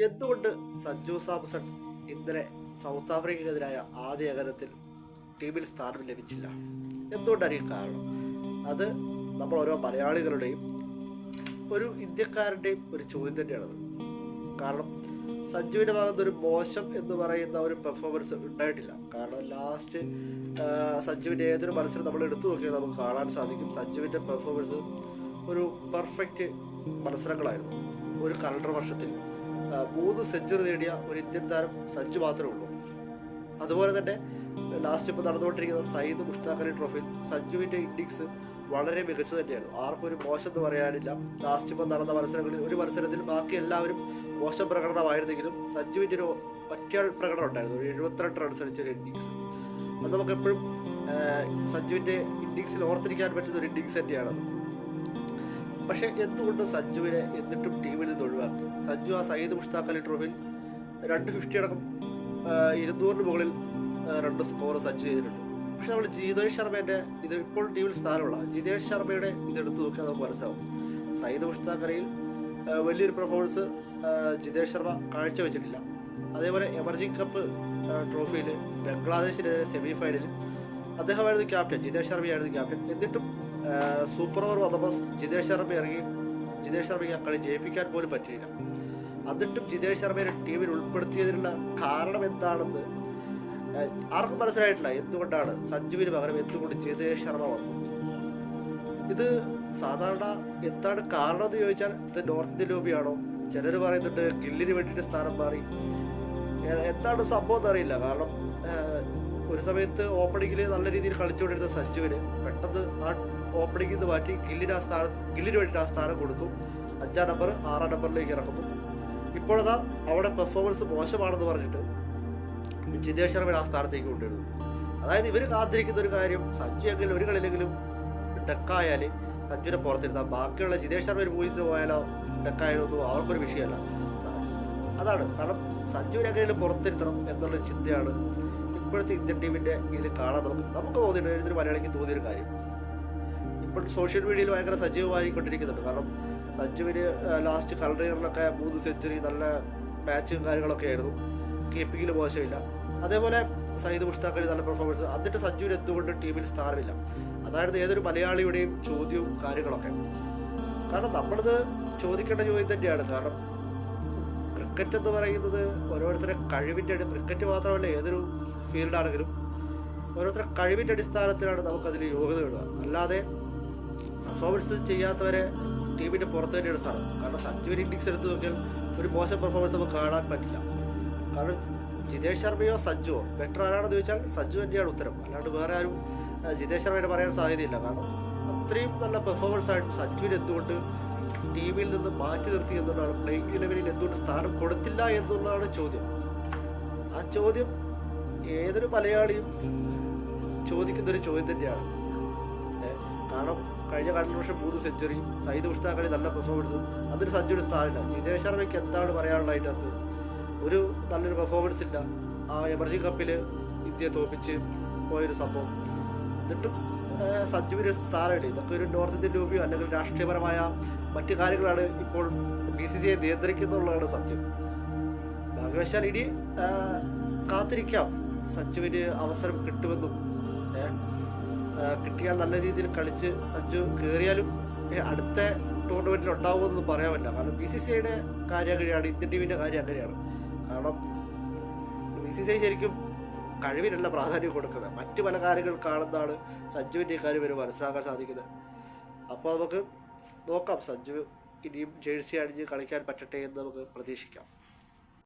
എന്തുകൊണ്ട് സഞ്ജു സാംസൺ ഇന്നലെ സൗത്ത് ആഫ്രിക്കയ്ക്കെതിരായ ആദ്യ ഏകദിനത്തിൽ ടീമിൽ സ്ഥാനം ലഭിച്ചില്ല? എന്തുകൊണ്ടായിരിക്കും കാരണം? അത് നമ്മൾ ഓരോ മലയാളികളുടെയും ഒരു ഇന്ത്യക്കാരുടെയും ഒരു ചോദ്യം തന്നെയാണത്. കാരണം സഞ്ജുവിൻ്റെ ഭാഗത്ത് ഒരു മോശം എന്ന് പറയുന്ന ഒരു പെർഫോമൻസ് ഉണ്ടായിട്ടില്ല. കാരണം ലാസ്റ്റ് സഞ്ജുവിൻ്റെ ഏതൊരു മത്സരം നമ്മൾ എടുത്തു നോക്കിയാൽ നമുക്ക് കാണാൻ സാധിക്കും സഞ്ജുവിൻ്റെ പെർഫോമൻസ് ഒരു പെർഫെക്റ്റ് മത്സരങ്ങളായിരുന്നു. ഒരു കലണ്ടർ വർഷത്തിൽ 3 സെഞ്ചുറി നേടിയ ഒരു ഇന്ത്യൻ താരം സഞ്ജു മാത്രമേ ഉള്ളൂ. അതുപോലെ തന്നെ ലാസ്റ്റ് ഇപ്പോൾ നടന്നുകൊണ്ടിരിക്കുന്ന സയ്യിദ് മുഷ്താഖ് അലി ട്രോഫിയിൽ സഞ്ജുവിൻ്റെ ഇന്നിങ്സ് വളരെ മികച്ച തന്നെയാണ്. ആർക്കും ഒരു മോശം എന്ന് പറയാനില്ല. ലാസ്റ്റ് ഇപ്പോൾ നടന്ന മത്സരങ്ങളിൽ ഒരു മത്സരത്തിൽ ബാക്കി എല്ലാവരും മോശം പ്രകടനമായിരുന്നെങ്കിലും സഞ്ജുവിൻ്റെ ഒരു ഒറ്റയാൾ പ്രകടനം ഉണ്ടായിരുന്നു. ഒരു 72 റൺസ് അടിച്ചൊരു ഇന്നിങ്സ്. അത് നമുക്കെപ്പോഴും സഞ്ജുവിൻ്റെ ഇന്നിങ്സിൽ ഓർത്തിരിക്കാൻ പറ്റുന്ന ഒരു ഇന്നിങ്സ് തന്നെയാണത്. പക്ഷേ എന്തുകൊണ്ട് സഞ്ജുവിനെ എന്നിട്ടും ടീമിൽ നിന്ന് ഒഴിവാക്കി? സഞ്ജു ആ സയ്യിദ് മുഷ്താഖ് അലി ട്രോഫിയിൽ 250 അടക്കം 200 മുകളിൽ 2 സ്കോർ സഞ്ജു ചെയ്തിട്ടുണ്ട്. പക്ഷെ നമ്മൾ ജിതേഷ് ശർമ്മേൻ്റെ ഇത് ഇപ്പോൾ ടീമിൽ സ്ഥാനമുള്ള ജിതേഷ് ശർമ്മയുടെ ഇതെടുത്ത് നോക്കിയാൽ നമുക്ക് മനസ്സിലാവും. സയ്യിദ് മുഷ്താഖ് അലിയിൽ വലിയൊരു പെർഫോമൻസ് ജിതേഷ് ശർമ്മ കാഴ്ചവെച്ചിട്ടില്ല. അതേപോലെ എമർജിംഗ് കപ്പ് ട്രോഫിയിൽ ബംഗ്ലാദേശിനെതിരെ സെമി ഫൈനലിൽ അദ്ദേഹമായിരുന്നു ക്യാപ്റ്റൻ, ജിതേഷ് ശർമ്മയായിരുന്നു ക്യാപ്റ്റൻ. എന്നിട്ടും സൂപ്പർ ഓവർ വന്നപ്പോൾ ജിതേഷ് ശർമ്മയ്ക്ക് ആ കളി ജയിപ്പിക്കാൻ പോലും പറ്റിയില്ല. എന്നിട്ടും ജിതേഷ് ശർമ്മയെ ടീമിൽ ഉൾപ്പെടുത്തിയതിനുള്ള കാരണം എന്താണെന്ന് ആർക്കും മനസ്സിലായിട്ടില്ല. എന്തുകൊണ്ടാണ് സഞ്ജുവിന് പകരം എന്തുകൊണ്ട് ജിതേഷ് ശർമ്മ വന്നു? ഇത് സാധാരണ എന്താണ് കാരണം എന്ന് ചോദിച്ചാൽ ഇത് നോർത്ത് ഇന്ത്യൻ ലോബിയാണോ? ചിലർ പറയുന്നുണ്ട് ഗില്ലിന് വേണ്ടിയിട്ട് സ്ഥാനം മാറി. എന്താണ് സംഭവം എന്നറിയില്ല. കാരണം ഒരു സമയത്ത് ഓപ്പണിങ്ങിൽ നല്ല രീതിയിൽ കളിച്ചുകൊണ്ടിരുന്ന സഞ്ജുവിന് പെട്ടെന്ന് ആ ഓപ്പണിങ്ങിൽ നിന്ന് മാറ്റി ഗില്ലിന് വേണ്ടിയിട്ട് ആ സ്ഥാനം കൊടുത്തു. 5-ാം നമ്പർ 6-ാം നമ്പറിലേക്ക് ഇറക്കുന്നു. ഇപ്പോഴതാ അവിടെ പെർഫോമൻസ് മോശമാണെന്ന് പറഞ്ഞിട്ട് ജിതേഷ് ശർമ്മ ആ സ്ഥാനത്തേക്ക് കൊണ്ടുവരുന്നു. അതായത് ഇവർ കാത്തിരിക്കുന്ന ഒരു കാര്യം, സഞ്ജു എങ്കിലും ഒരു കളിയിലെങ്കിലും ഡെക്കായാൽ സഞ്ജുവിനെ പുറത്തിരുത്താം, ബാക്കിയുള്ള ജിതേഷ് ശർമ്മ പൂജ്യത്തിന് പോയാലോ ഡെക്കായാലൊന്നും അവർക്കൊരു വിഷയമല്ല. അതാണ് കാരണം സഞ്ജുവിനെ എങ്ങനെയും പുറത്തിരുത്തണം എന്നുള്ള ചിന്തയാണ് ഇപ്പോഴത്തെ ഇന്ത്യൻ ടീമിൻ്റെ ഇതിൽ കാണാൻ നമുക്ക് തോന്നിയിട്ടുണ്ട്. ഇതിന് മലയാളിക്ക് തോന്നിയൊരു കാര്യം ഇപ്പോൾ സോഷ്യൽ മീഡിയയിൽ ഭയങ്കര സജീവമായി കൊണ്ടിരിക്കുന്നുണ്ട്. കാരണം സഞ്ജുവിന് ലാസ്റ്റ് കളറിയറിലൊക്കെ 3 സെഞ്ചുറി, നല്ല മാച്ച് കാര്യങ്ങളൊക്കെ ആയിരുന്നു, കീപ്പിങ്ങിൽ മോശമില്ല. അതേപോലെ സയ്യിദ് മുഷ്താഖ് അലി നല്ല പെർഫോമൻസ്. എന്നിട്ട് സഞ്ജുവിന് എന്തുകൊണ്ട് ടീമിൽ സ്ഥാനമില്ല? അതായത് ഏതൊരു മലയാളിയുടെയും ചോദ്യവും കാര്യങ്ങളൊക്കെ. കാരണം നമ്മളിത് ചോദിക്കേണ്ട ചോദ്യം തന്നെയാണ്. കാരണം ക്രിക്കറ്റ് എന്ന് പറയുന്നത് ഓരോരുത്തരുടെ കഴിവിൻ്റെ ക്രിക്കറ്റ് മാത്രമല്ല ഏതൊരു ഫീൽഡാണെങ്കിലും ഓരോരുത്തരുടെ കഴിവിൻ്റെ അടിസ്ഥാനത്തിലാണ് നമുക്കതിൽ യോഗ്യത ഇടുക. അല്ലാതെ പെർഫോമൻസ് ചെയ്യാത്തവരെ ടീമിൻ്റെ പുറത്ത് തന്നെയാണ് സ്ഥാനം. കാരണം സഞ്ജുവിന് ഇന്നിങ്സ് എടുത്ത് നോക്കിയാൽ ഒരു മോശം പെർഫോമൻസ് നമുക്ക് കാണാൻ പറ്റില്ല. കാരണം ജിതേഷ് ശർമ്മയോ സഞ്ജുവോ ബെറ്റർ ആരാണെന്ന് ചോദിച്ചാൽ സഞ്ജു തന്നെയാണ് ഉത്തരം. അല്ലാണ്ട് വേറെ ആരും ജിതേഷ് ശർമ്മയുടെ പറയാൻ സാധ്യതയില്ല. കാരണം അത്രയും നല്ല പെർഫോമൻസ് ആയിട്ട് സഞ്ജുവിന് എന്തുകൊണ്ട് ടീമിൽ നിന്ന് മാറ്റി നിർത്തി എന്നുള്ളതാണ്, പ്ലേയിങ് ഇലവനിൽ എന്തുകൊണ്ട് സ്ഥാനം കൊടുത്തില്ല എന്നുള്ളതാണ് ചോദ്യം. ആ ചോദ്യം ഏതൊരു മലയാളിയും ചോദിക്കുന്നൊരു ചോദ്യം തന്നെയാണ്. കാരണം കഴിഞ്ഞ വർഷം 3 സെഞ്ചുറി, സയ്യിദ് മുഷ്താഖ് അലി നല്ല പെർഫോമൻസ്, അതിന് സഞ്ജുവിന് സ്ഥാനമില്ല. ജിതേഷ് ശർമ്മയ്ക്ക് എന്താണ് പറയാനുള്ള അതിൻ്റെ അകത്ത്? ഒരു നല്ലൊരു പെർഫോമൻസ് ഇല്ല. ആ എമർജിംഗ് കപ്പിൽ ഇന്ത്യയെ തോൽപ്പിച്ച് പോയൊരു സംഭവം. എന്നിട്ടും സഞ്ജുവിന് സ്ഥാനമില്ല. ഇതൊക്കെ ഒരു നോർത്ത് ഇന്ത്യൻ ലോബിയോ അല്ലെങ്കിൽ രാഷ്ട്രീയപരമായ മറ്റു കാര്യങ്ങളാണ് ഇപ്പോൾ BCCI നിയന്ത്രിക്കുന്നുള്ളതാണ് സത്യം. ഭാഗ്യവശാൽ ഇനി കാത്തിരിക്കാം സഞ്ജുവിന് അവസരം കിട്ടുമെന്നും കിട്ടിയാൽ നല്ല രീതിയിൽ കളിച്ച് സഞ്ജു കയറിയാലും അടുത്ത ടൂർണമെൻറ്റിൽ ഉണ്ടാവുമെന്നൊന്നും പറയാൻ പറ്റില്ല. കാരണം BCCIയുടെ കാര്യം അങ്ങനെയാണ്, ഇന്ത്യൻ ടീമിൻ്റെ കാര്യം അങ്ങനെയാണ്. കാരണം BCCI ശരിക്കും കഴിവിനല്ല പ്രാധാന്യം കൊടുക്കുന്നത്, മറ്റു പല കാര്യങ്ങൾ കാണുന്നതാണ് സഞ്ജുവിൻ്റെ കാര്യം വരെ മനസ്സിലാക്കാൻ സാധിക്കുന്നത്. അപ്പോൾ നമുക്ക് നോക്കാം സഞ്ജു ഇനിയും ജേഴ്സി അണിഞ്ഞ് കളിക്കാൻ പറ്റട്ടെ എന്ന് നമുക്ക് പ്രതീക്ഷിക്കാം.